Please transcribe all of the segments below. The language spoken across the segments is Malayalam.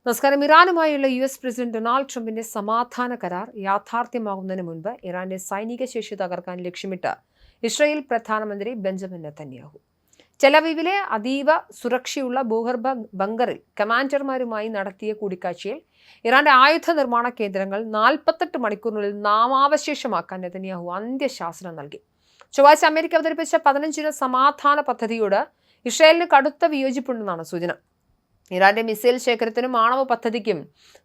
നമസ്കാരം. ഇറാനുമായുള്ള US പ്രസിഡന്റ് ഡൊണാൾഡ് ട്രംപിന്റെ സമാധാന കരാർ യാഥാർത്ഥ്യമാകുന്നതിന് മുൻപ് ഇറാന്റെ സൈനിക ശേഷി തകർക്കാൻ ലക്ഷ്യമിട്ട് ഇസ്രായേൽ പ്രധാനമന്ത്രി ബെഞ്ചമിൻ നെതന്യാഹു ടെലവീവിലെ അതീവ സുരക്ഷയുള്ള ഭൂഗർഭ ബങ്കറിൽ കമാൻഡർമാരുമായി നടത്തിയ കൂടിക്കാഴ്ചയിൽ ഇറാന്റെ ആയുധ നിർമ്മാണ കേന്ദ്രങ്ങൾ 48 മണിക്കൂറിനുള്ളിൽ നാമാവശേഷമാക്കാൻ നെതന്യാഹു അന്ത്യശാസനം നൽകി. ചൊവ്വാഴ്ച അമേരിക്ക അവതരിപ്പിച്ച 15 സമാധാന പദ്ധതിയോട് ഇസ്രായേലിന് കടുത്ത വിയോജിപ്പുണ്ടെന്നാണ് സൂചന. ഇറാന്റെ മിസൈൽ ശേഖരത്തിനും ആണവ പദ്ധതിക്കും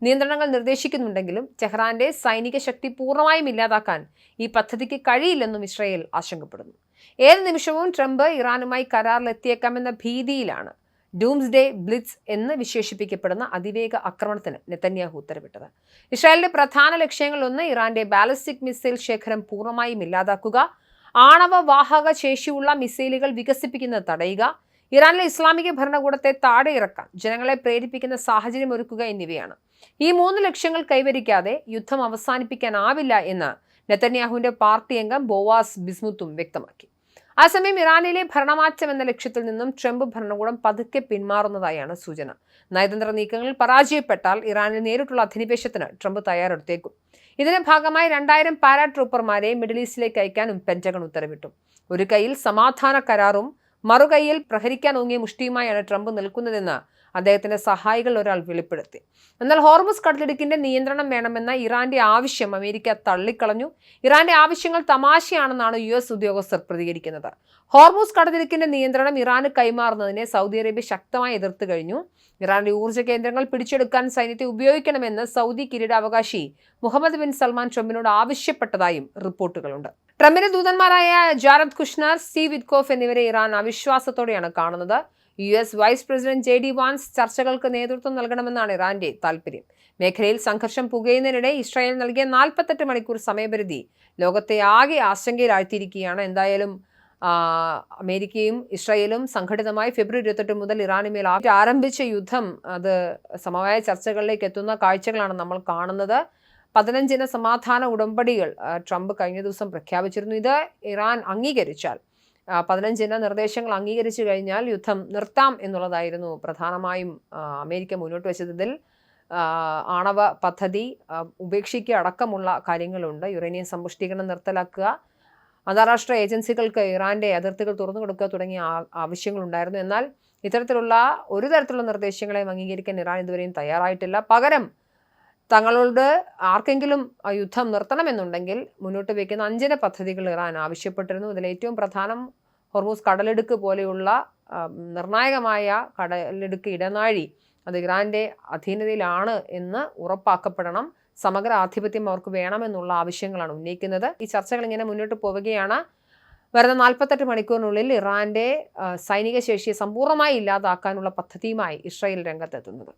നിയന്ത്രണങ്ങൾ നിർദ്ദേശിക്കുന്നുണ്ടെങ്കിലും ടെഹ്റാന്റെ സൈനിക ശക്തി പൂർണ്ണമായും ഇല്ലാതാക്കാൻ ഈ പദ്ധതിക്ക് കഴിയില്ലെന്നും ഇസ്രായേൽ ആശങ്കപ്പെടുന്നു. ഏത് നിമിഷവും ട്രംപ് ഇറാനുമായി കരാറിലെത്തിയേക്കാമെന്ന ഭീതിയിലാണ് ഡൂംസ്ഡേ ബ്ലിറ്റ്സ് എന്ന് വിശേഷിപ്പിക്കപ്പെടുന്ന അതിവേഗ ആക്രമണത്തിന് നെതന്യാഹു ഉത്തരവിട്ടത്. ഇസ്രായേലിന്റെ പ്രധാന ലക്ഷ്യങ്ങളിലൊന്ന് ഇറാന്റെ ബാലിസ്റ്റിക് മിസൈൽ ശേഖരം പൂർണ്ണമായും ഇല്ലാതാക്കുക, ആണവ വാഹക ശേഷിയുള്ള മിസൈലുകൾ വികസിപ്പിക്കുന്നത് തടയുക, ഇറാനിലെ ഇസ്ലാമിക ഭരണകൂടത്തെ താഴെ ഇറക്കാൻ ജനങ്ങളെ പ്രേരിപ്പിക്കുന്ന സാഹചര്യം ഒരുക്കുക എന്നിവയാണ്. ഈ 3 ലക്ഷ്യങ്ങൾ കൈവരിക്കാതെ യുദ്ധം അവസാനിപ്പിക്കാനാവില്ല എന്ന് നെതന്യാഹുവിന്റെ പാർട്ടി അംഗം ബോവാസ് ബിസ്മുത്തും വ്യക്തമാക്കി. അതേസമയം ഇറാനിലെ ഭരണമാറ്റം എന്ന ലക്ഷ്യത്തിൽ നിന്നും ട്രംപ് ഭരണകൂടം പതുക്കെ പിന്മാറുന്നതായാണ് സൂചന. നയതന്ത്ര നീക്കങ്ങളിൽ പരാജയപ്പെട്ടാൽ ഇറാനിൽ നേരിട്ടുള്ള അധിനിവേശത്തിന് ട്രംപ് തയ്യാറെടുത്തേക്കും. ഇതിന്റെ ഭാഗമായി 2000 പാരാട്രൂപ്പർമാരെ മിഡിൽ ഈസ്റ്റിലേക്ക് അയക്കാനും പെന്റഗൺ ഉത്തരവിട്ടു. ഒരു കൈയിൽ സമാധാന കരാറും മറുകൈയിൽ പ്രഹരിക്കാൻ ഓങ്ങിയ മുഷ്ടിയുമായാണ് ട്രംപ് നിൽക്കുന്നതെന്ന് അദ്ദേഹത്തിന്റെ സഹായികൾ ഒരാൾ വെളിപ്പെടുത്തി. എന്നാൽ ഹോർമുസ് കടലിടുക്കിന്റെ നിയന്ത്രണം വേണമെന്ന ഇറാന്റെ ആവശ്യം അമേരിക്ക തള്ളിക്കളഞ്ഞു. ഇറാന്റെ ആവശ്യങ്ങൾ തമാശയാണെന്നാണ് US ഉദ്യോഗസ്ഥർ പ്രതികരിക്കുന്നത്. ഹോർമുസ് കടലിടുക്കിന്റെ നിയന്ത്രണം ഇറാന് കൈമാറുന്നതിനെ സൗദി അറേബ്യ ശക്തമായി എതിർത്തു കഴിഞ്ഞു. ഇറാന്റെ ഊർജ്ജ കേന്ദ്രങ്ങൾ പിടിച്ചെടുക്കാൻ സൈന്യത്തെ ഉപയോഗിക്കണമെന്ന് സൗദി കിരീടാവകാശി മുഹമ്മദ് ബിൻ സൽമാൻ ട്രംപിനോട് ആവശ്യപ്പെട്ടതായും റിപ്പോർട്ടുകളുണ്ട്. ട്രംപിന്റെ ദൂതന്മാരായ ജാരദ് കുഷ്നർ, സ്റ്റീവ് വിറ്റ്കോഫ് എന്നിവരെ ഇറാൻ അവിശ്വാസത്തോടെയാണ് കാണുന്നത്. US vice president JD Vance ചർച്ചകൾക്ക് നേതൃത്വം നൽകണമെന്നാണ് ഇറാന്റെ താൽപര്യം. മേഖലയിൽ സംഘർഷം പുകയുന്നതിനിടെ ഇസ്രായേൽ നൽകിയ 48 മണിക്കൂർ സമയപരിധി ലോകത്തെ ആകെ ആശങ്കയിലാഴ്ത്തിയിരിക്കുകയാണ്. എന്തായാലും അമേരിക്കയും ഇസ്രായേലും സംഘടിതമായി ഫെബ്രുവരി 28 മുതൽ ഇറാനുമേൽ ആരംഭിച്ച യുദ്ധം അത് സമവായ ചർച്ചകളിലേക്ക് എത്തുന്ന കാഴ്ചകളാണ് നമ്മൾ കാണുന്നത്. 15 സമാധാന ഉടമ്പടികൾ ട്രംപ് കഴിഞ്ഞ ദിവസം പ്രഖ്യാപിച്ചിരുന്നു. ഇത് ഇറാൻ അംഗീകരിച്ചാൽ 15 നിർദ്ദേശങ്ങൾ അംഗീകരിച്ചു കഴിഞ്ഞാൽ യുദ്ധം നിർത്താം എന്നുള്ളതായിരുന്നു പ്രധാനമായും അമേരിക്ക മുന്നോട്ട് വെച്ചതിൽ. ആണവ പദ്ധതി ഉപേക്ഷിക്കുക അടക്കമുള്ള കാര്യങ്ങളുണ്ട്. യുറേനിയം സമ്പുഷ്ടീകരണം നിർത്തലാക്കുക, അന്താരാഷ്ട്ര ഏജൻസികൾക്ക് ഇറാന്റെ അതിർത്തികൾ തുറന്നു കൊടുക്കുക തുടങ്ങിയ ആവശ്യങ്ങളുണ്ടായിരുന്നു. എന്നാൽ ഇത്തരത്തിലുള്ള ഒരു തരത്തിലുള്ള നിർദ്ദേശങ്ങളെയും അംഗീകരിക്കാൻ ഇറാൻ ഇതുവരെയും തയ്യാറായിട്ടില്ല. പകരം തങ്ങളോട് ആർക്കെങ്കിലും യുദ്ധം നിർത്തണമെന്നുണ്ടെങ്കിൽ മുന്നോട്ട് വയ്ക്കുന്ന 5 പദ്ധതികൾ ഇറാൻ ആവശ്യപ്പെട്ടിരുന്നു. ഇതിൽ ഏറ്റവും പ്രധാനം ഹോർമുസ് കടലിടുക്ക് പോലെയുള്ള നിർണായകമായ കടലിടുക്ക് ഇടനാഴി അത് ഇറാന്റെ അധീനതയിലാണ് എന്ന് ഉറപ്പാക്കപ്പെടണം. സമഗ്ര ആധിപത്യം അവർക്ക് വേണമെന്നുള്ള ആവശ്യങ്ങളാണ് ഉന്നയിക്കുന്നത്. ഈ ചർച്ചകൾ ഇങ്ങനെ മുന്നോട്ട് പോവുകയാണ്. വരുന്ന 48 മണിക്കൂറിനുള്ളിൽ ഇറാന്റെ സൈനിക ശേഷിയെ സമ്പൂർണ്ണമായി ഇല്ലാതാക്കാനുള്ള പദ്ധതിയുമായി ഇസ്രായേൽ രംഗത്തെത്തുന്നത്.